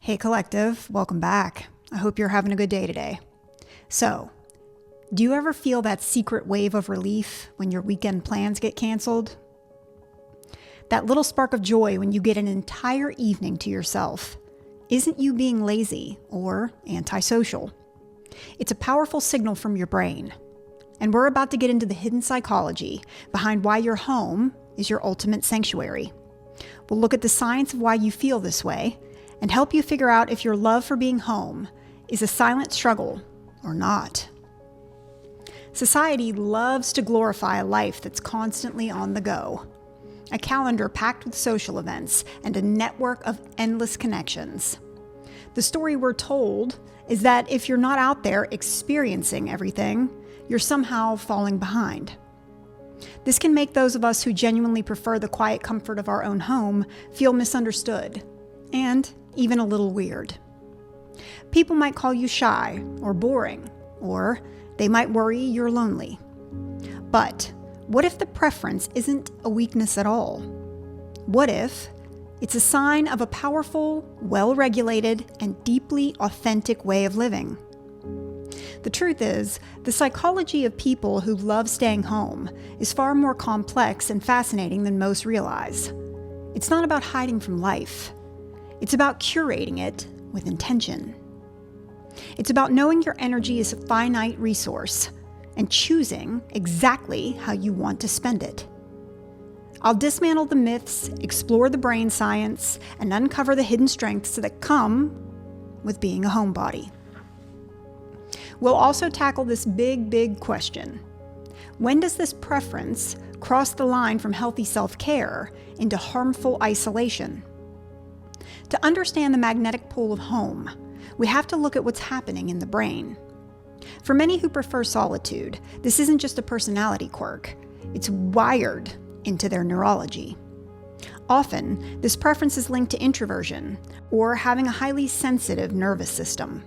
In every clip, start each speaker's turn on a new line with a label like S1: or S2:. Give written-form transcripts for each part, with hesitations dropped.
S1: Hey Collective, welcome back. I hope you're having a good day today. So, do you ever feel that secret wave of relief when your weekend plans get canceled? That little spark of joy when you get an entire evening to yourself isn't you being lazy or antisocial. It's a powerful signal from your brain. And we're about to get into the hidden psychology behind why your home is your ultimate sanctuary. We'll look at the science of why you feel this way and help you figure out if your love for being home is a silent struggle or not. Society loves to glorify a life that's constantly on the go, a calendar packed with social events and a network of endless connections. The story we're told is that if you're not out there experiencing everything, you're somehow falling behind. This can make those of us who genuinely prefer the quiet comfort of our own home feel misunderstood and even a little weird. People might call you shy or boring, or they might worry you're lonely. But what if the preference isn't a weakness at all? What if it's a sign of a powerful, well-regulated, and deeply authentic way of living? The truth is, the psychology of people who love staying home is far more complex and fascinating than most realize. It's not about hiding from life. It's about curating it with intention. It's about knowing your energy is a finite resource and choosing exactly how you want to spend it. I'll dismantle the myths, explore the brain science, and uncover the hidden strengths that come with being a homebody. We'll also tackle this big question. When does this preference cross the line from healthy self-care into harmful isolation? To understand the magnetic pull of home, we have to look at what's happening in the brain. For many who prefer solitude, this isn't just a personality quirk. It's wired into their neurology. Often, this preference is linked to introversion or having a highly sensitive nervous system.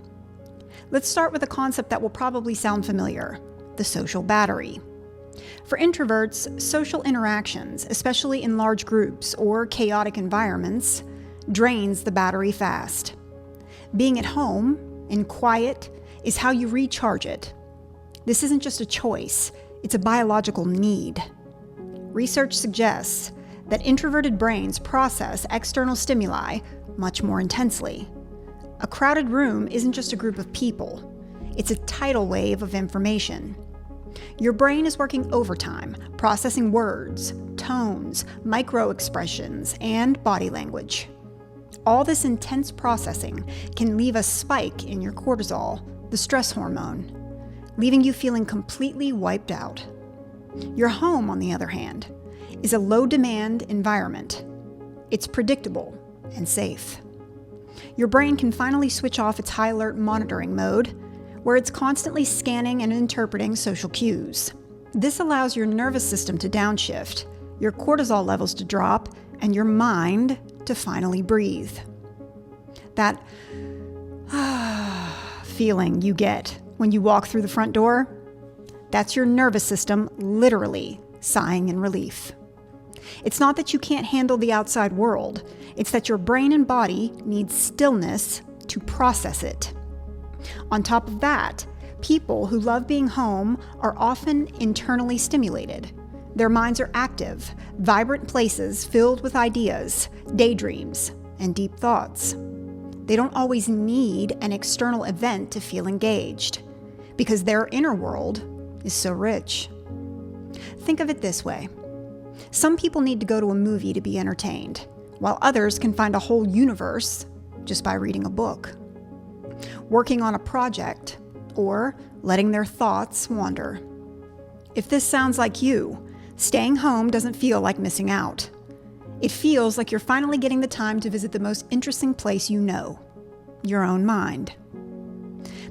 S1: Let's start with a concept that will probably sound familiar: the social battery. For introverts, social interactions, especially in large groups or chaotic environments, drains the battery fast. Being at home, in quiet, is how you recharge it. This isn't just a choice, it's a biological need. Research suggests that introverted brains process external stimuli much more intensely. A crowded room isn't just a group of people, it's a tidal wave of information. Your brain is working overtime, processing words, tones, micro-expressions, and body language. All this intense processing can leave a spike in your cortisol, the stress hormone, leaving you feeling completely wiped out. Your home, on the other hand, is a low-demand environment. It's predictable and safe. Your brain can finally switch off its high-alert monitoring mode, where it's constantly scanning and interpreting social cues. This allows your nervous system to downshift, your cortisol levels to drop, and your mind to finally breathe. That feeling you get when you walk through the front door, that's your nervous system literally sighing in relief. It's not that you can't handle the outside world, it's that your brain and body need stillness to process it. On top of that, people who love being home are often internally stimulated. Their minds are active, vibrant places filled with ideas, daydreams, and deep thoughts. They don't always need an external event to feel engaged, because their inner world is so rich. Think of it this way. Some people need to go to a movie to be entertained, while others can find a whole universe just by reading a book, working on a project, or letting their thoughts wander. If this sounds like you, staying home doesn't feel like missing out. It feels like you're finally getting the time to visit the most interesting place you know, your own mind.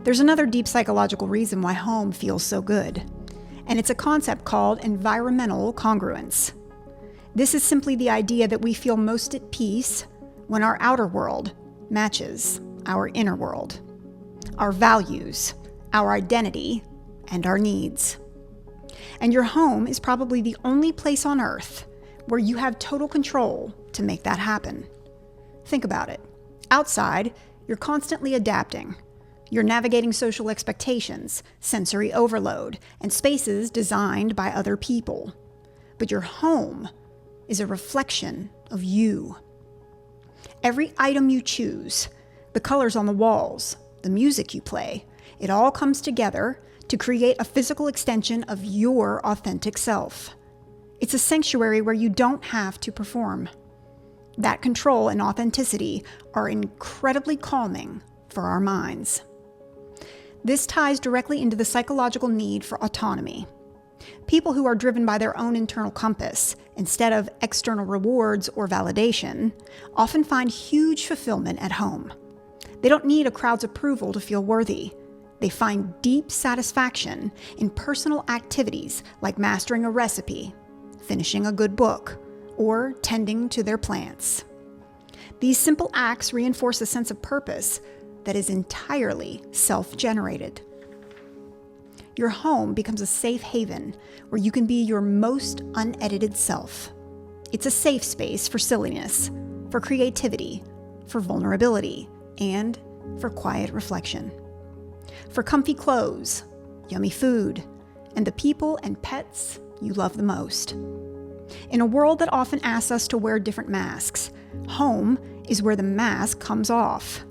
S1: There's another deep psychological reason why home feels so good, and it's a concept called environmental congruence. This is simply the idea that we feel most at peace when our outer world matches our inner world, our values, our identity, and our needs. And your home is probably the only place on earth where you have total control to make that happen. Think about it. Outside, You're constantly adapting. You're navigating social expectations, sensory overload, and spaces designed by other people. But your home is a reflection of you. Every item you choose, the colors on the walls, the music you play, it all comes together to create a physical extension of your authentic self. It's a sanctuary where you don't have to perform. That control and authenticity are incredibly calming for our minds. This ties directly into the psychological need for autonomy. People who are driven by their own internal compass, instead of external rewards or validation, often find huge fulfillment at home. They don't need a crowd's approval to feel worthy. They find deep satisfaction in personal activities like mastering a recipe, finishing a good book, or tending to their plants. These simple acts reinforce a sense of purpose that is entirely self-generated. Your home becomes a safe haven where you can be your most unedited self. It's a safe space for silliness, for creativity, for vulnerability, and for quiet reflection. For comfy clothes, yummy food, and the people and pets you love the most. In a world that often asks us to wear different masks, home is where the mask comes off.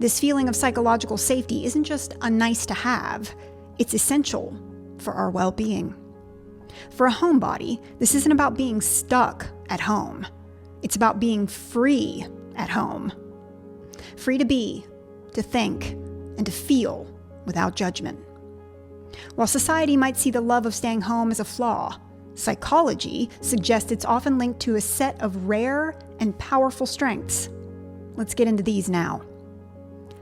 S1: This feeling of psychological safety isn't just a nice to have, it's essential for our well-being. For a homebody, this isn't about being stuck at home. It's about being free at home. Free to be, to think, and to feel without judgment. While society might see the love of staying home as a flaw, psychology suggests it's often linked to a set of rare and powerful strengths. Let's get into these now.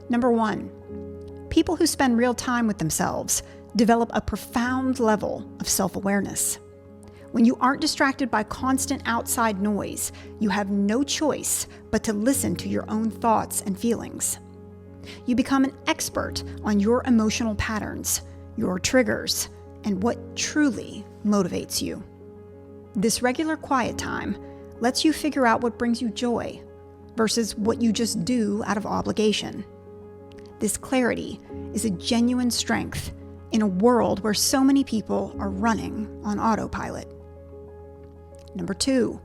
S1: Number 1, people who spend real time with themselves develop a profound level of self-awareness. When you aren't distracted by constant outside noise, you have no choice but to listen to your own thoughts and feelings. You become an expert on your emotional patterns, your triggers, and what truly motivates you. This regular quiet time lets you figure out what brings you joy versus what you just do out of obligation. This clarity is a genuine strength in a world where so many people are running on autopilot. Number 2,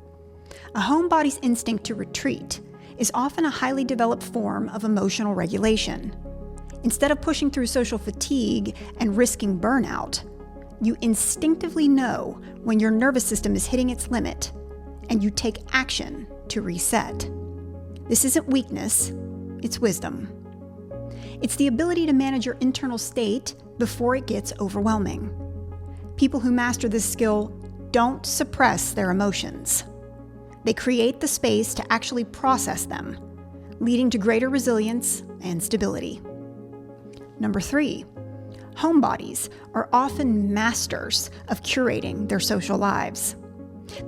S1: a homebody's instinct to retreat is often a highly developed form of emotional regulation. Instead of pushing through social fatigue and risking burnout, you instinctively know when your nervous system is hitting its limit, and you take action to reset. This isn't weakness, it's wisdom. It's the ability to manage your internal state before it gets overwhelming. People who master this skill don't suppress their emotions. They create the space to actually process them, leading to greater resilience and stability. Number 3, homebodies are often masters of curating their social lives.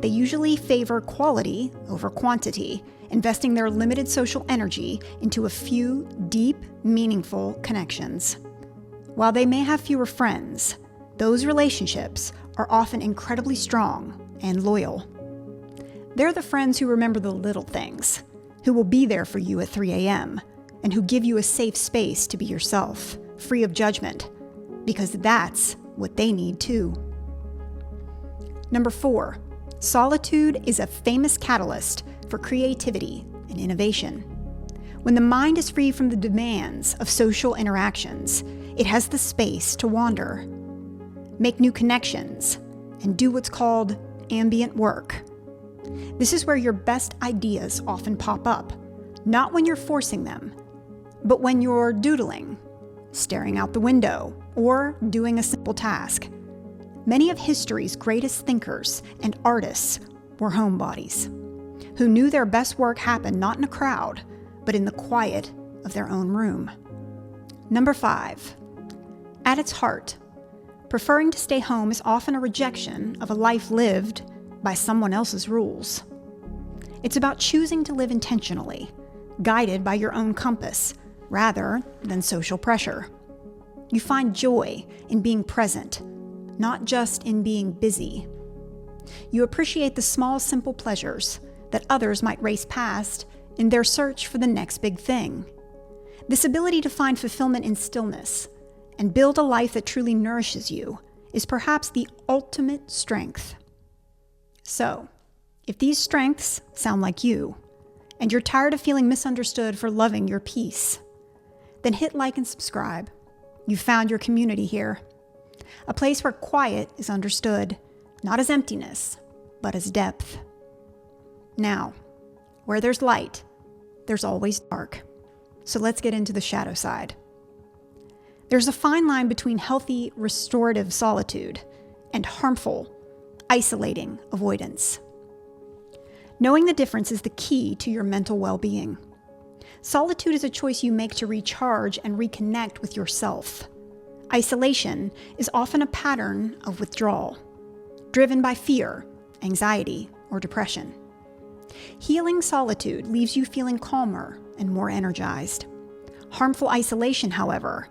S1: They usually favor quality over quantity, investing their limited social energy into a few deep, meaningful connections. While they may have fewer friends, those relationships are often incredibly strong and loyal. They're the friends who remember the little things, who will be there for you at 3 a.m., and who give you a safe space to be yourself, free of judgment, because that's what they need too. Number 4, solitude is a famous catalyst for creativity and innovation. When the mind is free from the demands of social interactions, it has the space to wander, make new connections, and do what's called ambient work. This is where your best ideas often pop up, not when you're forcing them, but when you're doodling, staring out the window, or doing a simple task. Many of history's greatest thinkers and artists were homebodies, who knew their best work happened not in a crowd, but in the quiet of their own room. Number 5, at its heart, preferring to stay home is often a rejection of a life lived by someone else's rules. It's about choosing to live intentionally, guided by your own compass, rather than social pressure. You find joy in being present, not just in being busy. You appreciate the small, simple pleasures that others might race past in their search for the next big thing. This ability to find fulfillment in stillness and build a life that truly nourishes you is perhaps the ultimate strength. So, if these strengths sound like you, and you're tired of feeling misunderstood for loving your peace, then hit like and subscribe. You've found your community here. A place where quiet is understood, not as emptiness, but as depth. Now, where there's light, there's always dark. So let's get into the shadow side. There's a fine line between healthy, restorative solitude and harmful, isolating avoidance. Knowing the difference is the key to your mental well-being. Solitude is a choice you make to recharge and reconnect with yourself. Isolation is often a pattern of withdrawal, driven by fear, anxiety, or depression. Healing solitude leaves you feeling calmer and more energized. Harmful isolation, however,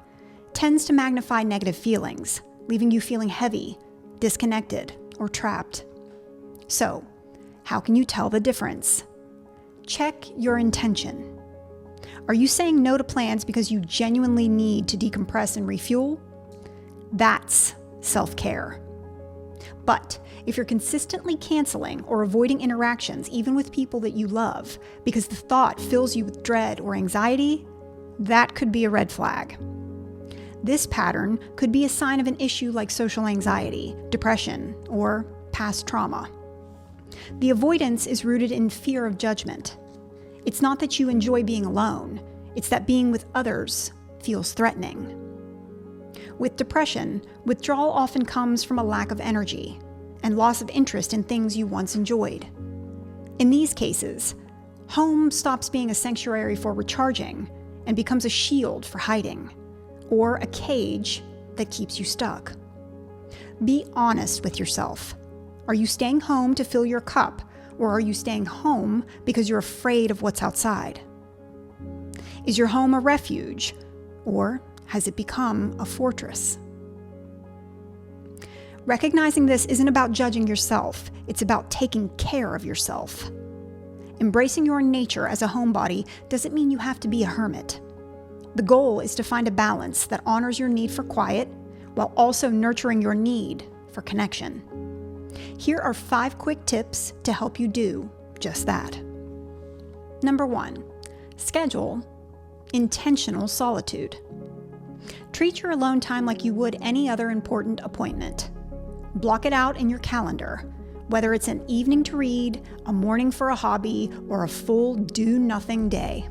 S1: tends to magnify negative feelings, leaving you feeling heavy, disconnected, or trapped. So, how can you tell the difference? Check your intention. Are you saying no to plans because you genuinely need to decompress and refuel? That's self-care. But if you're consistently canceling or avoiding interactions, even with people that you love, because the thought fills you with dread or anxiety, that could be a red flag. This pattern could be a sign of an issue like social anxiety, depression, or past trauma. The avoidance is rooted in fear of judgment. It's not that you enjoy being alone, it's that being with others feels threatening. With depression, withdrawal often comes from a lack of energy and loss of interest in things you once enjoyed. In these cases, home stops being a sanctuary for recharging and becomes a shield for hiding, or a cage that keeps you stuck. Be honest with yourself. Are you staying home to fill your cup, or are you staying home because you're afraid of what's outside? Is your home a refuge, or has it become a fortress? Recognizing this isn't about judging yourself, it's about taking care of yourself. Embracing your nature as a homebody doesn't mean you have to be a hermit. The goal is to find a balance that honors your need for quiet while also nurturing your need for connection. Here are 5 quick tips to help you do just that. Number 1, schedule intentional solitude. Treat your alone time like you would any other important appointment. Block it out in your calendar, whether it's an evening to read, a morning for a hobby, or a full do-nothing day.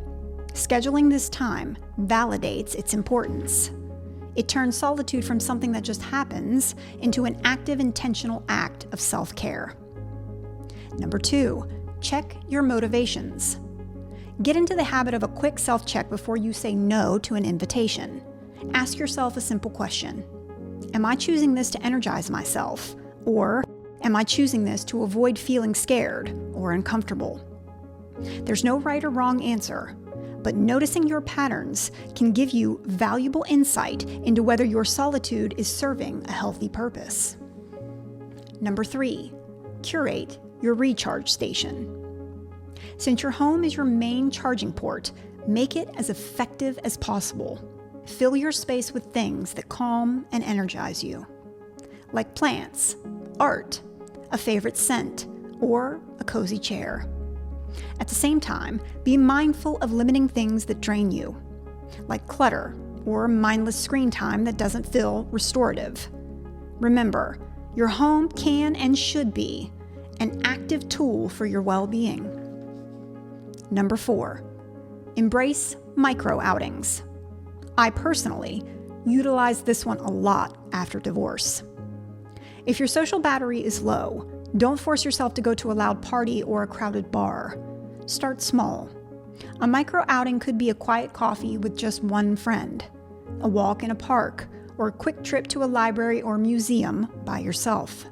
S1: Scheduling this time validates its importance. It turns solitude from something that just happens into an active, intentional act of self-care. Number 2, check your motivations. Get into the habit of a quick self-check before you say no to an invitation. Ask yourself a simple question. Am I choosing this to energize myself? Or am I choosing this to avoid feeling scared or uncomfortable? There's no right or wrong answer, but noticing your patterns can give you valuable insight into whether your solitude is serving a healthy purpose. Number 3, curate your recharge station. Since your home is your main charging port, make it as effective as possible. Fill your space with things that calm and energize you, like plants, art, a favorite scent, or a cozy chair. At the same time, be mindful of limiting things that drain you, like clutter or mindless screen time that doesn't feel restorative. Remember, your home can and should be an active tool for your well-being. Number 4, embrace micro outings. I personally utilize this one a lot after divorce. If your social battery is low, don't force yourself to go to a loud party or a crowded bar. Start small. A micro outing could be a quiet coffee with just one friend, a walk in a park, or a quick trip to a library or museum by yourself.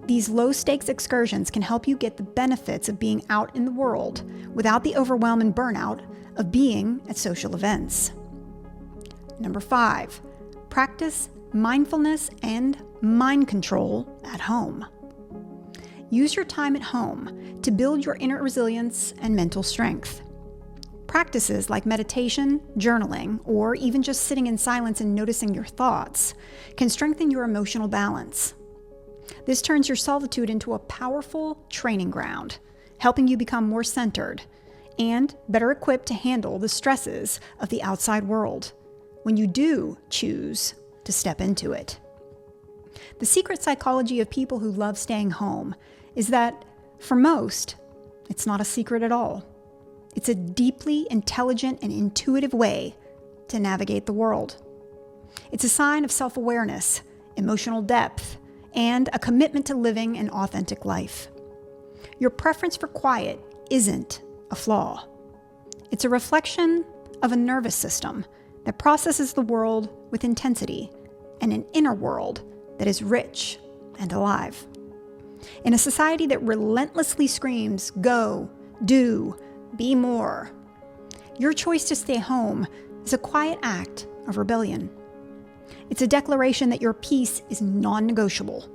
S1: These low-stakes excursions can help you get the benefits of being out in the world without the overwhelm and burnout of being at social events. Number 5, practice mindfulness and mind control at home. Use your time at home to build your inner resilience and mental strength. Practices like meditation, journaling, or even just sitting in silence and noticing your thoughts can strengthen your emotional balance. This turns your solitude into a powerful training ground, helping you become more centered and better equipped to handle the stresses of the outside world when you do choose to step into it. The secret psychology of people who love staying home is that, for most, it's not a secret at all. It's a deeply intelligent and intuitive way to navigate the world. It's a sign of self-awareness, emotional depth, and a commitment to living an authentic life. Your preference for quiet isn't a flaw. It's a reflection of a nervous system that processes the world with intensity and an inner world that is rich and alive. In a society that relentlessly screams, go, do, be more, your choice to stay home is a quiet act of rebellion. It's a declaration that your peace is non-negotiable,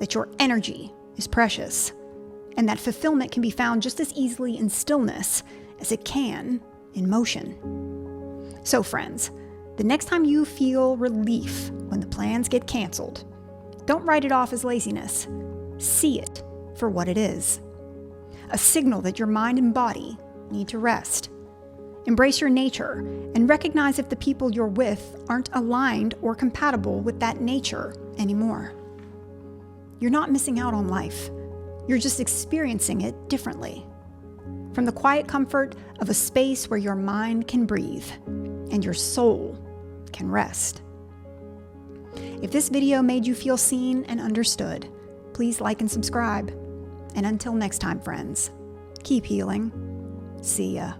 S1: that your energy is precious, and that fulfillment can be found just as easily in stillness as it can in motion. So friends, the next time you feel relief when the plans get canceled, don't write it off as laziness. See it for what it is. A signal that your mind and body need to rest. Embrace your nature and recognize if the people you're with aren't aligned or compatible with that nature anymore. You're not missing out on life. You're just experiencing it differently. From the quiet comfort of a space where your mind can breathe and your soul can rest. If this video made you feel seen and understood, please like and subscribe. And until next time, friends, keep healing. See ya.